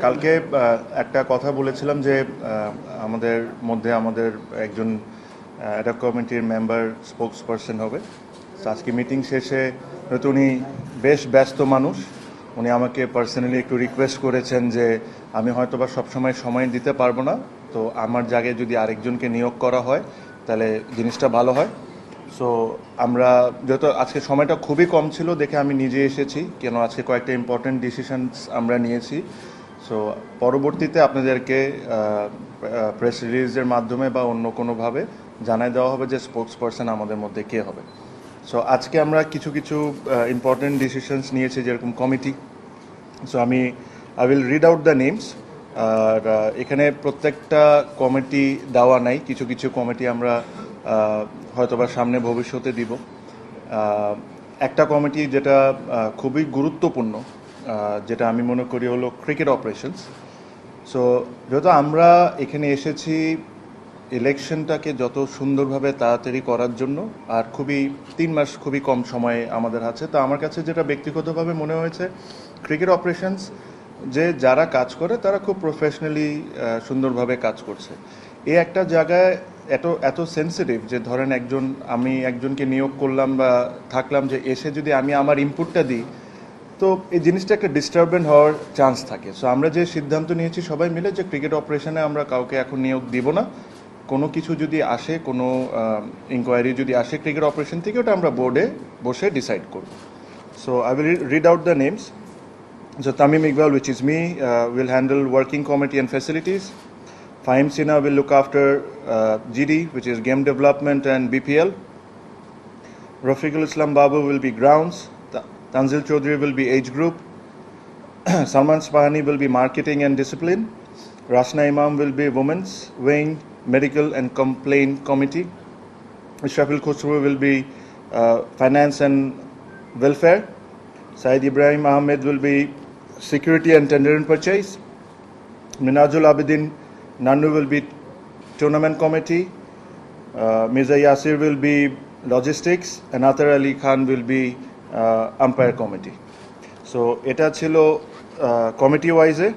কালকে একটা কথা বলেছিলাম যে আমাদের মধ্যে আমাদের একজন অ্যাডক কমিটির মেম্বার স্পোকস পারসন হবে। আজকে মিটিং শেষে যেহেতু উনি বেশ ব্যস্ত মানুষ, উনি আমাকে পার্সোনালি একটু রিকোয়েস্ট করেছেন যে আমি হয়তো বা সবসময় সময় দিতে পারবো না, তো আমার জায়গায় যদি আরেকজনকে নিয়োগ করা হয় তাহলে জিনিসটা ভালো হয়। সো আমরা যেহেতু আজকে সময়টা খুবই কম ছিল দেখে আমি নিজে এসেছি, কেন আজকে কয়েকটা ইম্পর্টেন্ট ডিসিশনস আমরা নিয়েছি। সো পরবর্তীতে আপনাদেরকে প্রেস রিলিজের মাধ্যমে বা অন্য কোনোভাবে জানাই দেওয়া হবে যে স্পোকস পারসন আমাদের মধ্যে কে হবে। সো আজকে আমরা কিছু কিছু ইম্পর্টেন্ট ডিসিশনস নিয়েছি, যেরকম committee. So I will read out the names. আর এখানে প্রত্যেকটা কমিটি দেওয়া নাই, কিছু কিছু কমিটি আমরা হয়তোবা সামনে ভবিষ্যতে দিব। একটা কমিটি যেটা খুবই গুরুত্বপূর্ণ, যেটা আমি মনে করি হলো ক্রিকেট অপারেশনস। সো যেহেতু আমরা এখানে এসেছি ইলেকশনটাকে যত সুন্দরভাবে তাড়াতাড়ি করার জন্য, আর 3 মাস খুবই কম সময় আমাদের আছে, তো আমার কাছে যেটা ব্যক্তিগতভাবে মনে হয়েছে ক্রিকেট অপারেশনস যে যারা কাজ করে তারা খুব প্রফেশনালি সুন্দরভাবে কাজ করছে। এই একটা জায়গায় এত সেন্সিটিভ যে ধরেন আমি একজনকে নিয়োগ করলাম বা থাকলাম, যে এসে যদি আমি আমার ইনপুটটা দিই তো এই জিনিসটা একটা ডিস্টারবেন্ট হওয়ার চান্স থাকে। সো আমরা যে সিদ্ধান্ত নিয়েছি সবাই মিলে যে ক্রিকেট অপারেশনে আমরা কাউকে এখন নিয়োগ দিব না। কোনো কিছু যদি আসে, কোনো ইনকোয়ারি যদি আসে ক্রিকেট অপারেশন থেকে, ওটা আমরা বোর্ডে বসে ডিসাইড করব। So I will read out the names. So Tamim Iqbal, which is me, will handle working committee and facilities. Fahim Sinha will look after GD, which is game development and BPL. Rafiqul Islam Babu will be grounds. Tanzil Chaudhary will be age group. Salman Spahani will be marketing and discipline. Rashna Imam will be women's wing, medical and complaint committee. Shafil Khosrow will be finance and welfare. Said Ibrahim Ahmed will be security and tender and purchase. Minajul Abidin Nandu will be tournament committee. Mirza Yasir will be logistics, and Atar Ali Khan will be umpire committee. So এটা ছিল committee wise